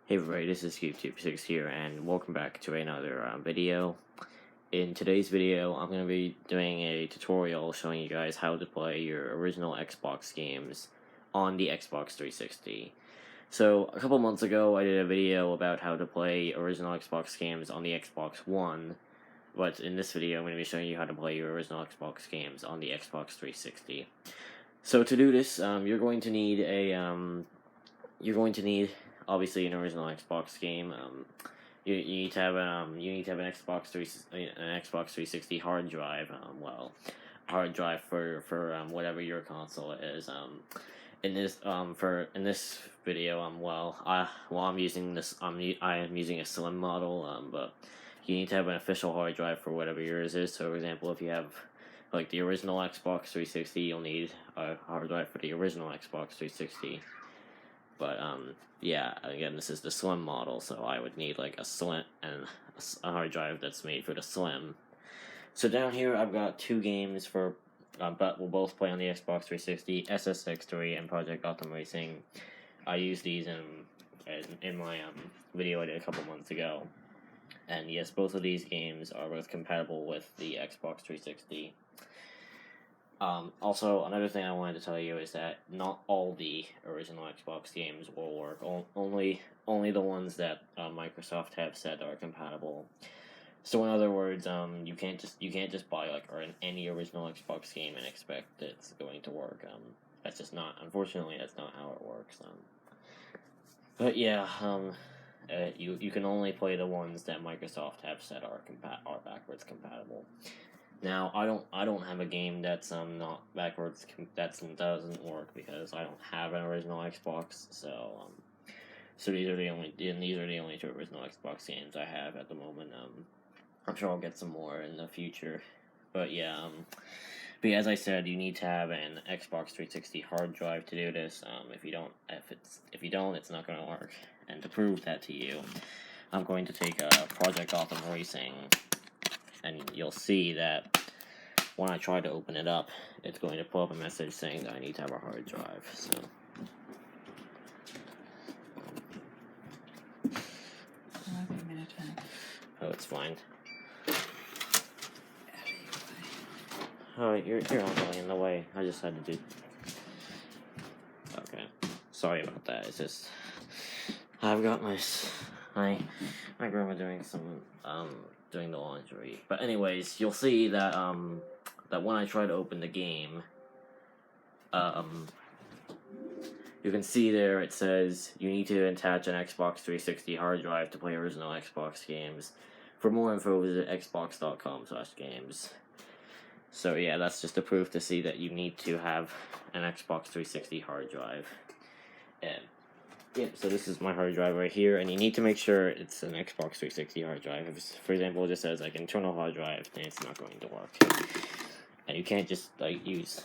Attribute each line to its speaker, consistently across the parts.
Speaker 1: Hey everybody, this is YouTube6 here, and welcome back to another video. In today's video, I'm going to be doing a tutorial showing you guys how to play your original Xbox games on the Xbox 360. So, a couple months ago, I did a video about how to play original Xbox games on the Xbox One, but in this video, I'm going to be showing you how to play your original Xbox games on the Xbox 360. So, to do this, you're going to need obviously an original Xbox game. You need to have an Xbox 360 hard drive. Hard drive for whatever your console is. In this video, I'm using I am using a slim model. But you need to have an official hard drive for whatever yours is. So, for example, if you have like the original Xbox 360, you'll need a hard drive for the original Xbox 360. But, yeah, again, this is the slim model, so I would need, like, a slim and a hard drive that's made for the slim. So down here, I've got two games for, but we'll both play on the Xbox 360, SSX3 and Project Gotham Racing. I used these in my, video I did a couple months ago. And yes, both of these games are both compatible with the Xbox 360. Also, another thing I wanted to tell you is that not all the original Xbox games will work. Only the ones that Microsoft have said are compatible. So in other words, you can't just buy any original Xbox game and expect it's going to work. That's just not. Unfortunately, that's not how it works. But yeah, you can only play the ones that Microsoft have said are backwards compatible. Now, I don't have a game that's not backwards doesn't work because I don't have an original Xbox. So these are the only two original Xbox games I have at the moment. I'm sure I'll get some more in the future. But yeah, but as I said, you need to have an Xbox 360 hard drive to do this. If you don't, it's not going to work. And to prove that to you, I'm going to take Project Gotham Racing. And you'll see that when I try to open it up, it's going to pull up a message saying that I need to have a hard drive. So, oh, it's fine. Oh, you're only in the way. I just had to do. Okay, sorry about that. It's just I've got my grandma doing doing the laundry. But anyways, you'll see that that when I try to open the game, you can see there it says you need to attach an Xbox 360 hard drive to play original Xbox games. For more info, visit xbox.com/games. So yeah, that's just a proof to see that you need to have an Xbox 360 hard drive. And yeah, so this is my hard drive right here, and you need to make sure it's an Xbox 360 hard drive. If, for example, it just says like internal hard drive, then it's not going to work. And you can't just like use.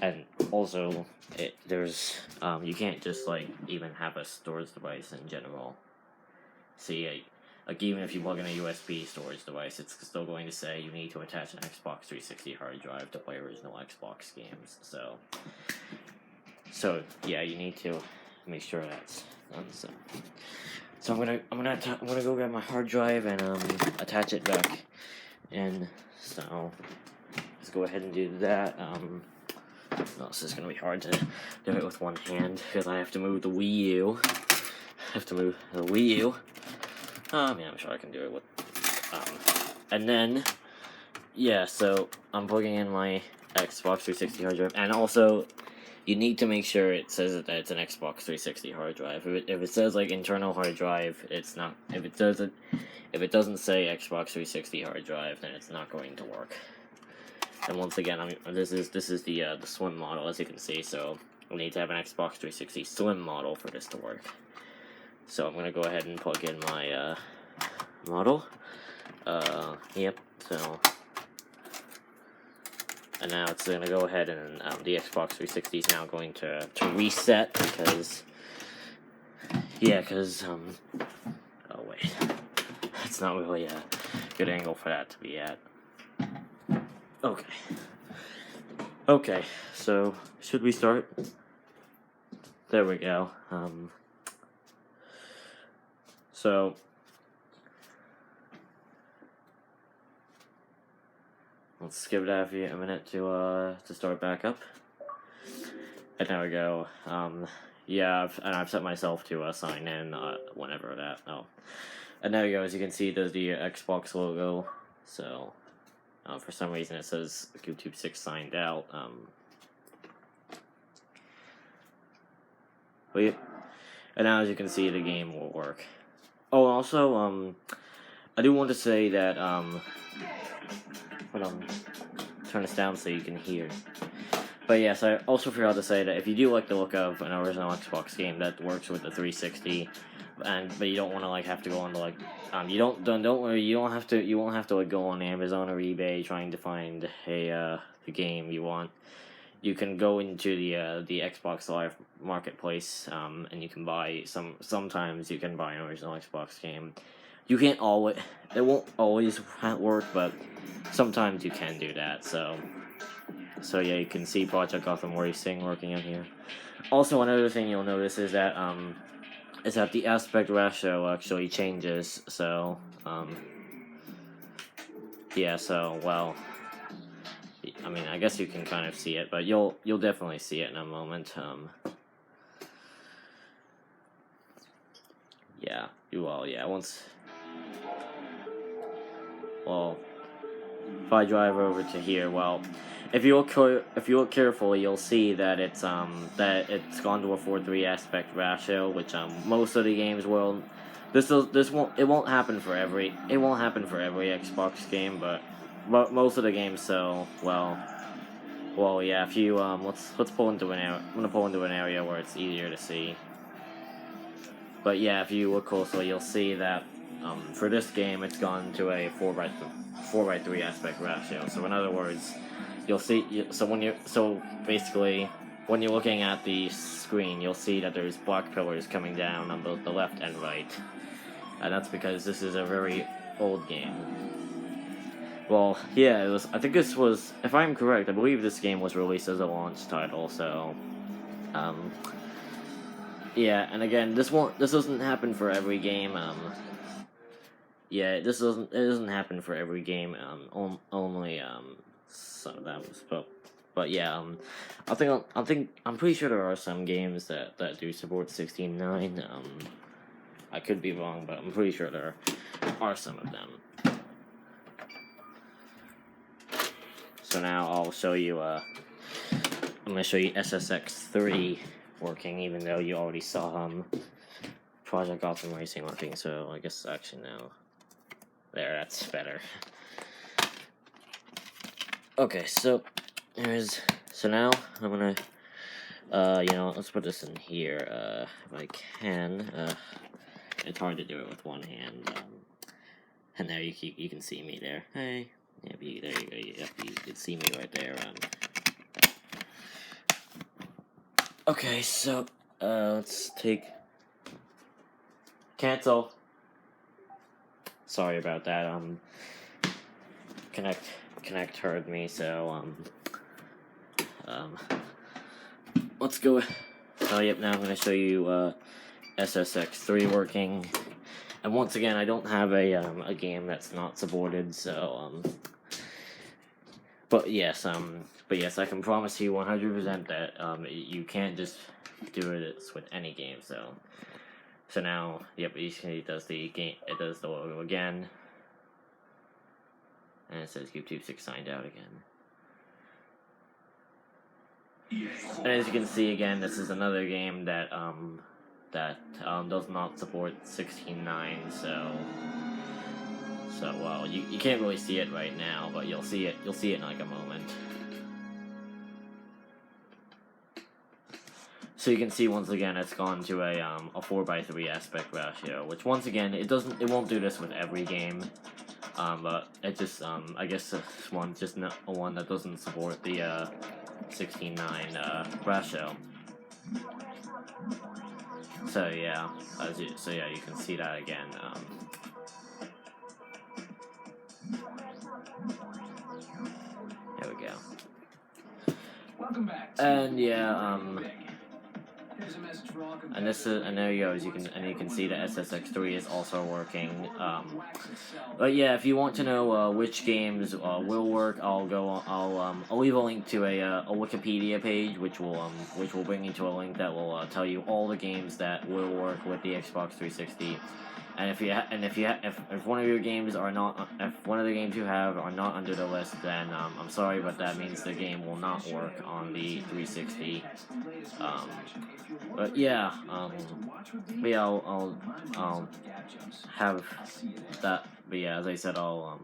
Speaker 1: And also, you can't just like even have a storage device in general. See, like even if you plug in a USB storage device, it's still going to say you need to attach an Xbox 360 hard drive to play original Xbox games. So yeah, you need to make sure that's done. So I'm gonna go grab my hard drive and attach it back. And so let's go ahead and do that. No, this is going to be hard to do it with one hand, because I have to move the Wii U. Yeah, I'm sure I can do it with, and then, yeah, so I'm plugging in my Xbox 360 hard drive, and also, you need to make sure it says that it's an Xbox 360 hard drive. If it says, like, internal hard drive, it's not, if it doesn't say Xbox 360 hard drive, then it's not going to work. And once again, this is the slim model, as you can see. So we need to have an Xbox 360 slim model for this to work. So I'm gonna go ahead and plug in my model. Yep. So, and now it's gonna go ahead and the Xbox 360 is now going to reset because Yeah, because, oh wait, it's not really a good angle for that to be at. Okay, so, should we start? There we go, so, let's give that a minute to start back up. And there we go, yeah, I've set myself to, sign in, whenever that, and there we go, as you can see, there's the Xbox logo, so, for some reason it says YouTube 6 signed out, and now as you can see, the game will work. Oh, also, I do want to say that, hold on, turn this down so you can hear. But yes, I also forgot to say that if you do like the look of an original Xbox game that works with the 360, but you don't want to like have to go on to like, don't worry, you won't have to like go on Amazon or eBay trying to find the game you want. You can go into the Xbox Live Marketplace, and you can buy sometimes you can buy an original Xbox game. You can't always, it won't always work, but sometimes you can do that, so yeah, you can see Project Gotham Racing working in here. Also, another thing you'll notice is that the aspect ratio actually changes, so, yeah, so, well, I mean, I guess you can kind of see it, but you'll definitely see it in a moment, yeah, if I drive over to here, well, if you look carefully, you'll see that it's gone to a 4:3 aspect ratio, which most of the games will. It won't happen for every Xbox game, but most of the games. So yeah. If you let's pull into an area. I'm gonna pull into an area where it's easier to see. But yeah, if you look closely, you'll see that for this game, it's gone to a 4:3 aspect ratio. So in other words, you'll see. So basically, when you're looking at the screen, you'll see that there's black pillars coming down on both the left and right, and that's because this is a very old game. Well, yeah, it was. I think this was, if I'm correct, I believe this game was released as a launch title. So, yeah, and again, this doesn't happen for every game. Yeah, it doesn't happen for every game. Only some of them. But yeah, I'm pretty sure there are some games that do support 16:9. I could be wrong, but I'm pretty sure there are some of them. So now I'll show you. I'm gonna show you SSX3 working, even though you already saw Project Gotham Racing working. So I guess actually now, there, that's better. Okay, so now I'm gonna let's put this in here if I can. It's hard to do it with one hand. And there you can see me there. Hey. Yeah, there you go. Yep, you can see me right there. Okay, so let's take cancel. Sorry about that. Connect heard me, so let's go. Oh, yep. Now I'm gonna show you SSX3 working. And once again, I don't have a game that's not supported, so but yes, I can promise you 100% that you can't just do it with any game. So now, yep, it does the logo again, and it says YouTube 6 signed out again. And as you can see again, this is another game that does not support 16:9, so well, you can't really see it right now, but you'll see it in like a moment. So you can see once again it's gone to a 4:3 aspect ratio, which once again it won't do this with every game, but it just I guess this one's just not one that doesn't support the 16:9 ratio. So yeah, you can see that again. There we go. And yeah, and this is, and there you go. As you can see the SSX3 is also working. But yeah, if you want to know which games will work, I'll leave a link to a Wikipedia page, which will bring you to a link that will tell you all the games that will work with the Xbox 360. And if one of your games are not, if one of the games you have are not under the list, then I'm sorry, but that means the game will not work on the 360. But yeah, I'll have that. But yeah, as I said, I'll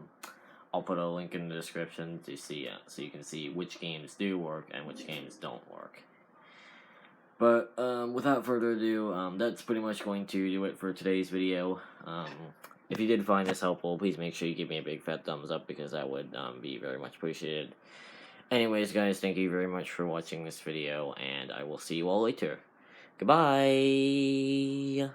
Speaker 1: put a link in the description to see, so you can see which games do work and which games don't work. But without further ado, that's pretty much going to do it for today's video. If you did find this helpful, please make sure you give me a big fat thumbs up, because that would be very much appreciated. Anyways, guys, thank you very much for watching this video, and I will see you all later. Goodbye!